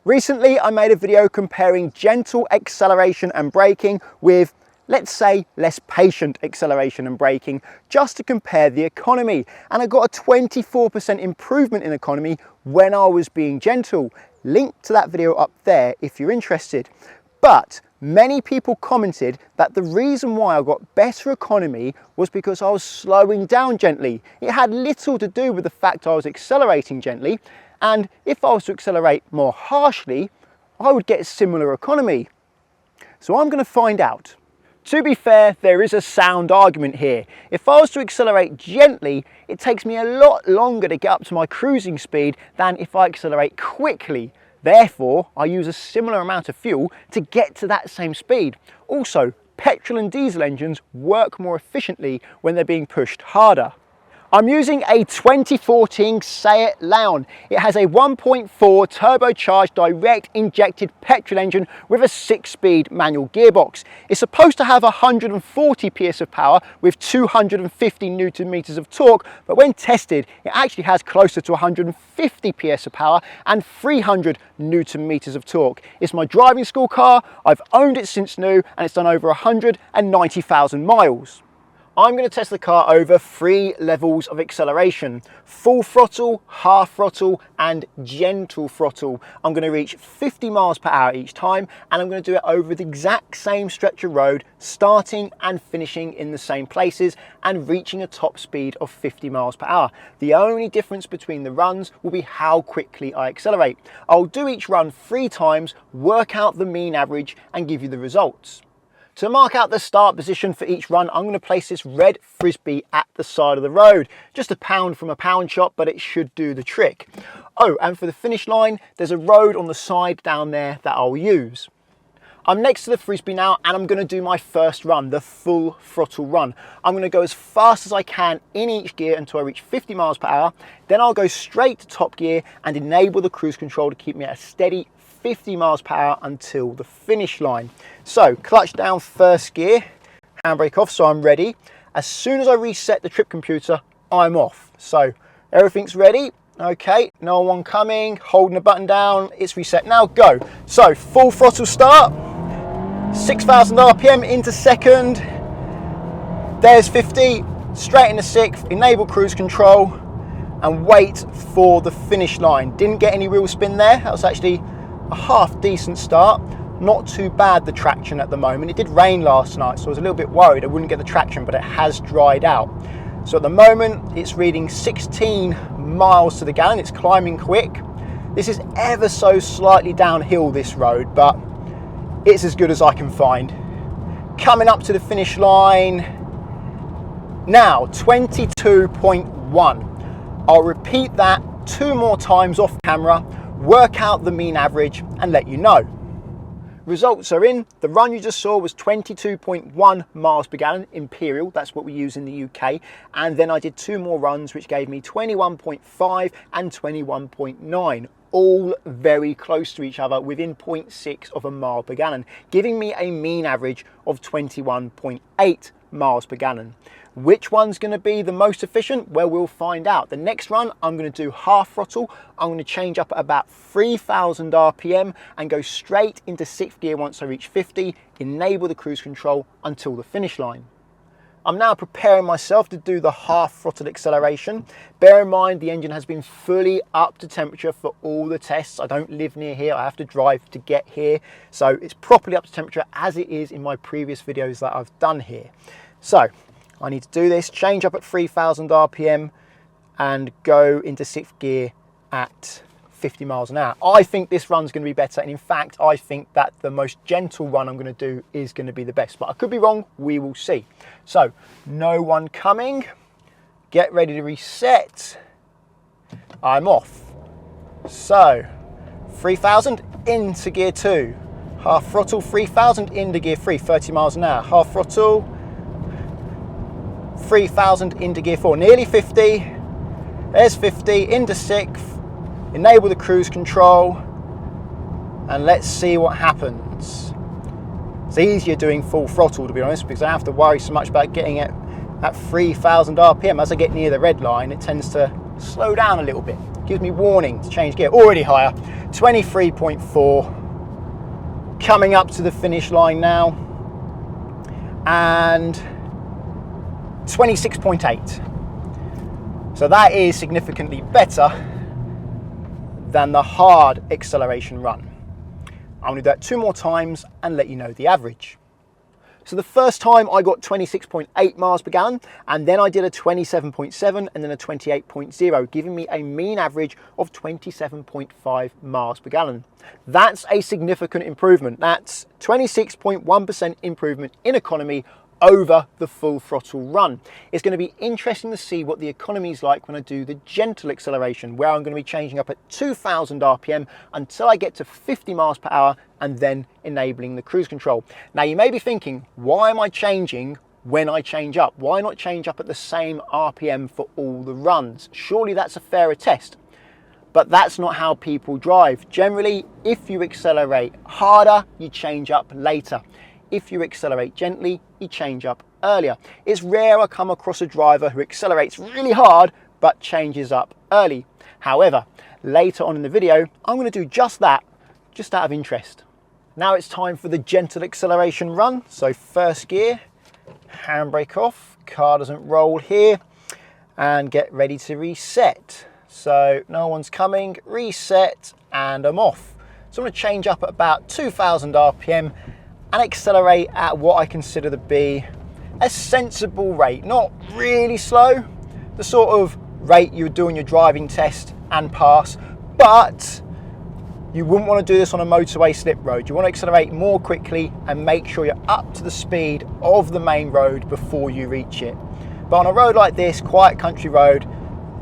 Recently, I made a video comparing gentle acceleration and braking with, let's say, less patient acceleration and braking, just to compare the economy. And I got a 24% improvement in economy when I was being gentle. Link to that video up there if you're interested. But many people commented that the reason why I got better economy was because I was slowing down gently. It had little to do with the fact I was accelerating gently, and if I was to accelerate more harshly, I would get similar economy. So I'm going to find out. To be fair, there is a sound argument here. If I was to accelerate gently, it takes me a lot longer to get up to my cruising speed than if I accelerate quickly. Therefore, I use a similar amount of fuel to get to that same speed. Also, petrol and diesel engines work more efficiently when they're being pushed harder. I'm using a 2014 Seat Leon. It has a 1.4 turbocharged direct injected petrol engine with a 6-speed manual gearbox. It's supposed to have 140 PS of power with 250 Newton meters of torque, but when tested, it actually has closer to 150 PS of power and 300 Newton meters of torque. It's my driving school car. I've owned it since new, and it's done over 190,000 miles. I'm going to test the car over 3 levels of acceleration: full throttle, half throttle and gentle throttle. I'm going to reach 50 miles per hour each time, and I'm going to do it over the exact same stretch of road, starting and finishing in the same places and reaching a top speed of 50 miles per hour. The only difference between the runs will be how quickly I accelerate. I'll do each run 3 times, work out the mean average and give you the results. To mark out the start position for each run, I'm going to place this red frisbee at the side of the road. Just a pound from a pound shop, but it should do the trick. Oh, and for the finish line, there's a road on the side down there that I'll use. I'm next to the frisbee now, and I'm going to do my first run, the full throttle run. I'm going to go as fast as I can in each gear until I reach 50 miles per hour. Then I'll go straight to top gear and enable the cruise control to keep me at a steady 50 miles per hour until the finish line. So clutch down first gear, handbrake off, so I'm ready. As soon as I reset the trip computer, I'm off. So everything's ready. Okay, no one coming, holding the button down, it's reset now, go. So full throttle start, 6,000 RPM into second, there's 50, straight into 6th, enable cruise control and wait for the finish line. Didn't get any wheel spin there, that was actually a half decent start. Not too bad, the traction at the moment. It did rain last night, so I was a little bit worried I wouldn't get the traction, but it has dried out. So at the moment it's reading 16 miles to the gallon. It's climbing quick. This is ever so slightly downhill, this road, but it's as good as I can find. Coming up to the finish line now, 22.1. I'll repeat that 2 more times off camera, work out the mean average and let you know. Results are in. The run you just saw was 22.1 miles per gallon, imperial, that's what we use in the UK. And then I did 2 more runs, which gave me 21.5 and 21.9. All very close to each other, within 0.6 of a mile per gallon, giving me a mean average of 21.8 miles per gallon. Which one's going to be the most efficient? Well, we'll find out. The next run, I'm going to do half throttle. I'm going to change up at about 3,000 RPM and go straight into 6th gear once I reach 50, enable the cruise control until the finish line. I'm now preparing myself to do the half throttle acceleration. Bear in mind, the engine has been fully up to temperature for all the tests. I don't live near here, I have to drive to get here. So it's properly up to temperature as it is in my previous videos that I've done here. So I need to do this, change up at 3,000 RPM and go into 6th gear at 50 miles an hour. I think this run's going to be better, and in fact I think that the most gentle run I'm going to do is going to be the best, but I could be wrong, we will see. So no one coming, get ready to reset, I'm off. So 3,000 into gear 2, half throttle, 3,000 into gear 3, 30 miles an hour, half throttle, 3,000 into gear 4, nearly 50, there's 50, into 6th, enable the cruise control, and let's see what happens. It's easier doing full throttle, to be honest, because I don't have to worry so much about getting it at 3,000 RPM. As I get near the red line, it tends to slow down a little bit. gives me warning to change gear. Already higher, 23.4. Coming up to the finish line now, and 26.8. So that is significantly better than the hard acceleration run. I'm going to do that 2 more times and let you know the average. So the first time I got 26.8 miles per gallon, and then I did a 27.7 and then a 28.0, giving me a mean average of 27.5 miles per gallon. That's a significant improvement. That's 26.1% improvement in economy over the full throttle run. It's going to be interesting to see what the economy is like when I do the gentle acceleration, where I'm going to be changing up at 2000 RPM until I get to 50 miles per hour and then enabling the cruise control. Now you may be thinking, why am I changing when I change up? Why not change up at the same RPM for all the runs? Surely that's a fairer test. But that's not how people drive. Generally, if you accelerate harder, you change up later. If you accelerate gently, you change up earlier. It's rare I come across a driver who accelerates really hard but changes up early. However, later on in the video, I'm going to do just that, just out of interest. Now it's time for the gentle acceleration run. So first gear, handbrake off, car doesn't roll here, and get ready to reset. So no one's coming, reset, and I'm off. So I'm going to change up at about 2000 RPM and accelerate at what I consider to be a sensible rate. Not really slow, the sort of rate you would do on your driving test and pass, but you wouldn't want to do this on a motorway slip road. You want to accelerate more quickly and make sure you're up to the speed of the main road before you reach it. But on a road like this, quiet country road,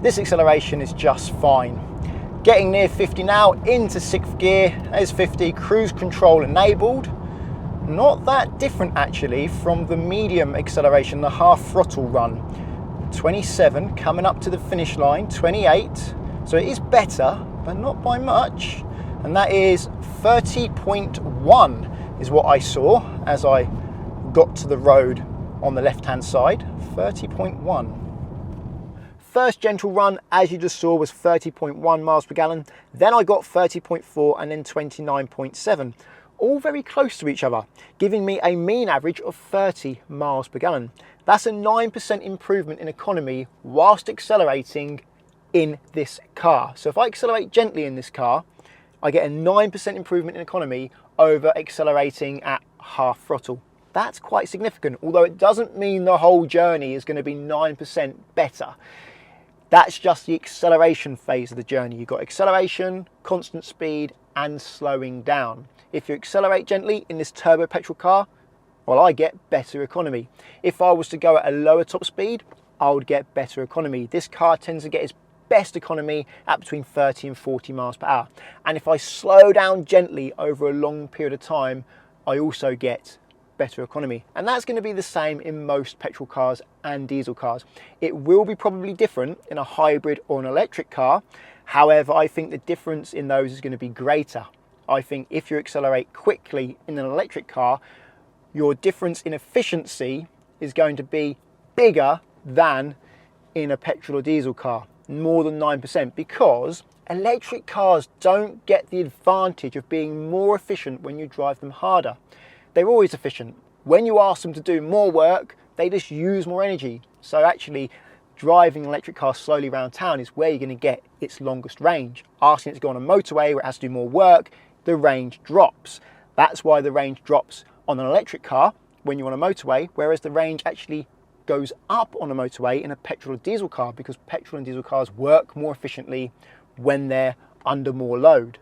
this acceleration is just fine. Getting near 50 now, into 6th gear, there's 50, cruise control enabled. Not that different actually from the medium acceleration, the half throttle run. 27, coming up to the finish line, 28. So it is better, but not by much. And that is 30.1 is what I saw as I got to the road on the left-hand side, 30.1. First gentle run, as you just saw, was 30.1 miles per gallon. Then I got 30.4 and then 29.7. All very close to each other, giving me a mean average of 30 miles per gallon. That's a 9% improvement in economy whilst accelerating in this car. So if I accelerate gently in this car, I get a 9% improvement in economy over accelerating at half throttle. That's quite significant, although it doesn't mean the whole journey is going to be 9% better. That's just the acceleration phase of the journey. You've got acceleration, constant speed, and slowing down. If you accelerate gently in this turbo petrol car, well, I get better economy. If I was to go at a lower top speed, I would get better economy. This car tends to get its best economy at between 30 and 40 miles per hour. And if I slow down gently over a long period of time, I also get better economy. And that's going to be the same in most petrol cars and diesel cars. It will be probably different in a hybrid or an electric car. However, I think the difference in those is going to be greater. I think if you accelerate quickly in an electric car, your difference in efficiency is going to be bigger than in a petrol or diesel car, more than 9%, because electric cars don't get the advantage of being more efficient when you drive them harder. They're always efficient. When you ask them to do more work, they just use more energy. So actually, driving an electric car slowly around town is where you're going to get its longest range. Asking it to go on a motorway where it has to do more work, the range drops. That's why the range drops on an electric car when you're on a motorway, whereas the range actually goes up on a motorway in a petrol or diesel car, because petrol and diesel cars work more efficiently when they're under more load.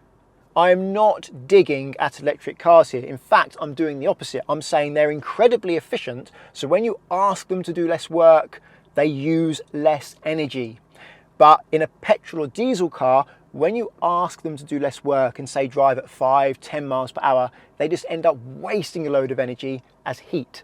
I am not digging at electric cars here. In fact, I'm doing the opposite. I'm saying they're incredibly efficient, so when you ask them to do less work, they use less energy. But in a petrol or diesel car, when you ask them to do less work and say drive at 5-10 miles per hour, they just end up wasting a load of energy as heat.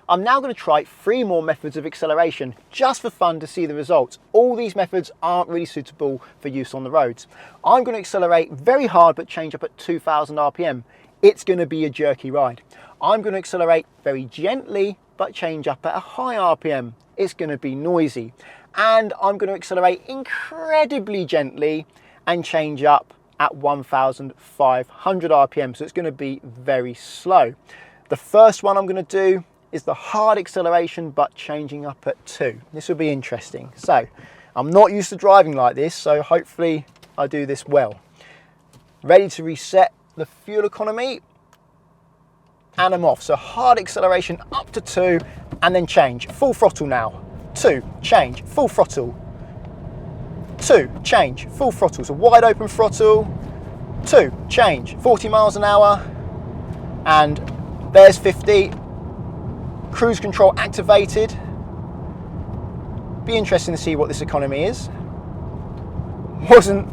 I'm now going to try 3 more methods of acceleration just for fun to see the results. All these methods aren't really suitable for use on the roads. I'm going to accelerate very hard but change up at 2000 RPM. It's going to be a jerky ride. I'm going to accelerate very gently but change up at a high RPM. It's going to be noisy. and I'm going to accelerate incredibly gently and change up at 1,500 RPM, so it's going to be very slow. The first one I'm going to do is the hard acceleration, but changing up at 2. This will be interesting. So I'm not used to driving like this, so hopefully I do this well. Ready to reset the fuel economy, and I'm off. So hard acceleration up to 2, and then change. Full throttle now. 2, change, full throttle. 2, change, full throttle. So wide open throttle. 2, change, 40 miles an hour. And there's 50. Cruise control activated. Be interesting to see what this economy is. Wasn't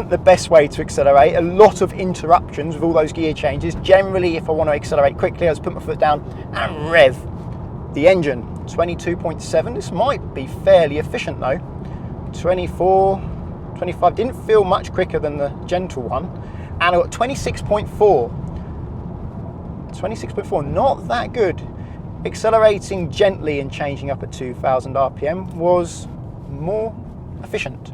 the best way to accelerate. A lot of interruptions with all those gear changes. Generally, if I want to accelerate quickly, I just put my foot down and rev the engine. 22.7. This might be fairly efficient though. 24, 25. Didn't feel much quicker than the gentle one. And I got 26.4. 26.4. Not that good. Accelerating gently and changing up at 2,000 RPM was more efficient.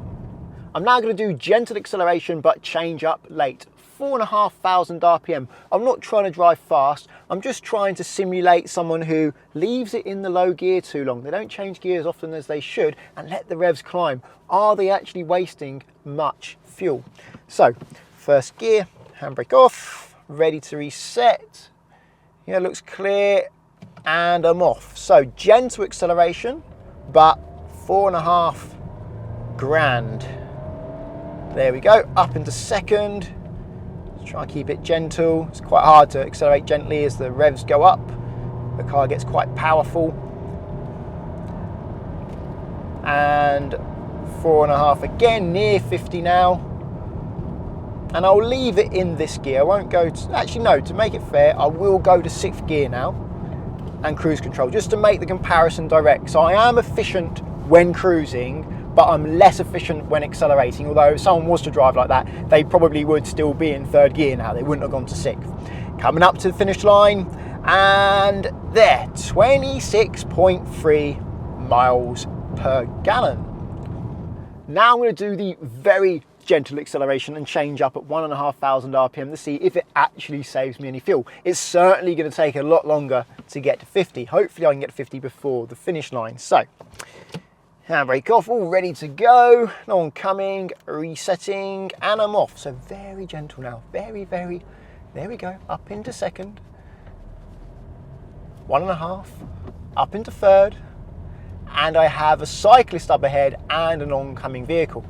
I'm now going to do gentle acceleration but change up late. 4,500 RPM. I'm not trying to drive fast. I'm just trying to simulate someone who leaves it in the low gear too long. They don't change gears often as they should and let the revs climb. Are they actually wasting much fuel? So first gear, handbrake off, ready to reset. Yeah, looks clear. And I'm off. So gentle acceleration, but 4.5 grand. There we go, up into second. Let's try and keep it gentle. It's quite hard to accelerate gently as the revs go up. The car gets quite powerful. And 4.5 again, near 50 now. And I'll leave it in this gear. I won't go to, actually no, to make it fair, I will go to 6th gear now and cruise control, just to make the comparison direct. So I am efficient when cruising, but I'm less efficient when accelerating. Although if someone was to drive like that, they probably would still be in 3rd gear now. They wouldn't have gone to 6th. Coming up to the finish line, and there, 26.3 miles per gallon. Now I'm going to do the very gentle acceleration and change up at 1,500 RPM to see if it actually saves me any fuel. It's certainly going to take a lot longer to get to 50. Hopefully I can get to 50 before the finish line. So handbrake off, all ready to go. No one coming, resetting, and I'm off. So very gentle now, very, there we go, up into second, 1.5, up into third, and I have a cyclist up ahead and an oncoming vehicle.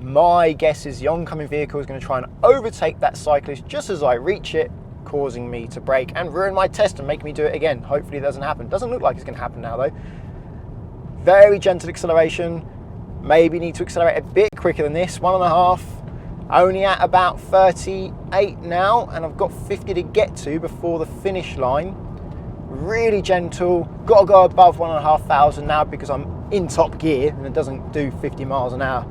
My guess is the oncoming vehicle is going to try and overtake that cyclist just as I reach it, causing me to brake and ruin my test and make me do it again. Hopefully it doesn't happen. Doesn't look like it's going to happen now though. Very gentle acceleration. Maybe need to accelerate a bit quicker than this. 1.5. Only at about 38 now, and I've got 50 to get to before the finish line. Really gentle. Got to go above 1,500 now because I'm in top gear and it doesn't do 50 miles an hour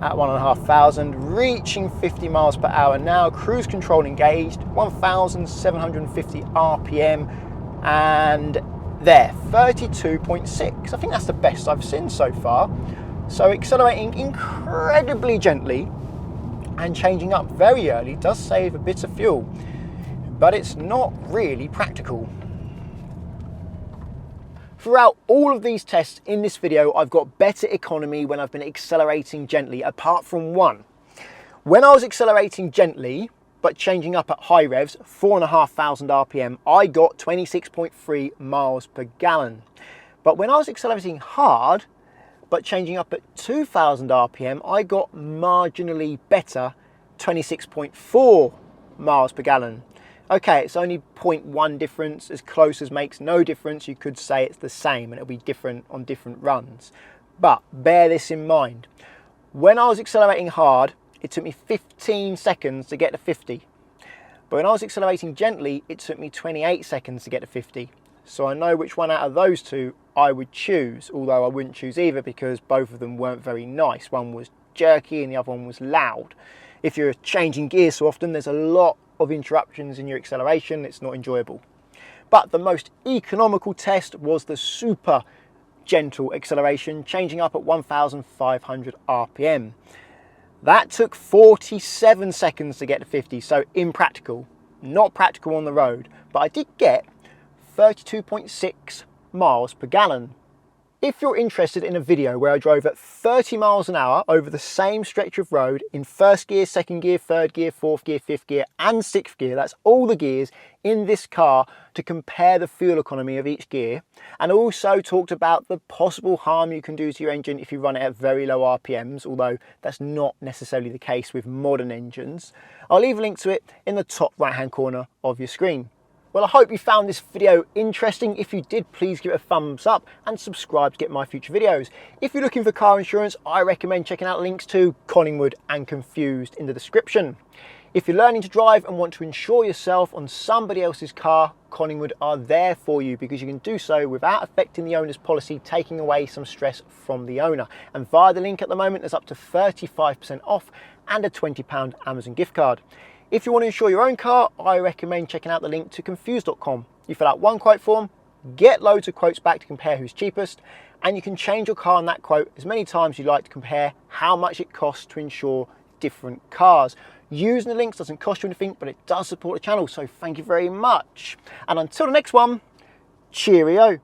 at 1,500. Reaching 50 miles per hour now. Cruise control engaged. 1,750 RPM, and there, 32.6. I think that's the best I've seen so far. So accelerating incredibly gently and changing up very early does save a bit of fuel, but it's not really practical. Throughout all of these tests in this video, I've got better economy when I've been accelerating gently, apart from one. When I was accelerating gently, but changing up at high revs, 4,500 RPM, I got 26.3 miles per gallon. But when I was accelerating hard, but changing up at 2,000 RPM, I got marginally better, 26.4 miles per gallon. Okay, it's only 0.1 difference, as close as makes no difference. You could say it's the same and it'll be different on different runs. But bear this in mind. When I was accelerating hard, it took me 15 seconds to get to 50. But when I was accelerating gently, it took me 28 seconds to get to 50. So I know which one out of those two I would choose, although I wouldn't choose either because both of them weren't very nice. One was jerky and the other one was loud. If you're changing gears so often, there's a lot of interruptions in your acceleration. It's not enjoyable. But the most economical test was the super gentle acceleration, changing up at 1,500 RPM. That took 47 seconds to get to 50, so impractical. Not practical on the road, but I did get 32.6 miles per gallon. If you're interested in a video where I drove at 30 miles an hour over the same stretch of road in first gear, second gear, third gear, fourth gear, fifth gear, and sixth gear, that's all the gears in this car, to compare the fuel economy of each gear, and also talked about the possible harm you can do to your engine if you run it at very low RPMs, although that's not necessarily the case with modern engines, I'll leave a link to it in the top right hand corner of your screen. Well, I hope you found this video interesting. If you did, please give it a thumbs up and subscribe to get my future videos. If you're looking for car insurance, I recommend checking out links to Collingwood and Confused in the description. If you're learning to drive and want to insure yourself on somebody else's car, Collingwood are there for you, because you can do so without affecting the owner's policy, taking away some stress from the owner. And via the link at the moment, there's up to 35% off and a £20 Amazon gift card. If you want to insure your own car, I recommend checking out the link to confused.com. You fill out one quote form, get loads of quotes back to compare who's cheapest, and you can change your car on that quote as many times as you like to compare how much it costs to insure different cars. Using the links doesn't cost you anything, but it does support the channel, so thank you very much. And until the next one, cheerio.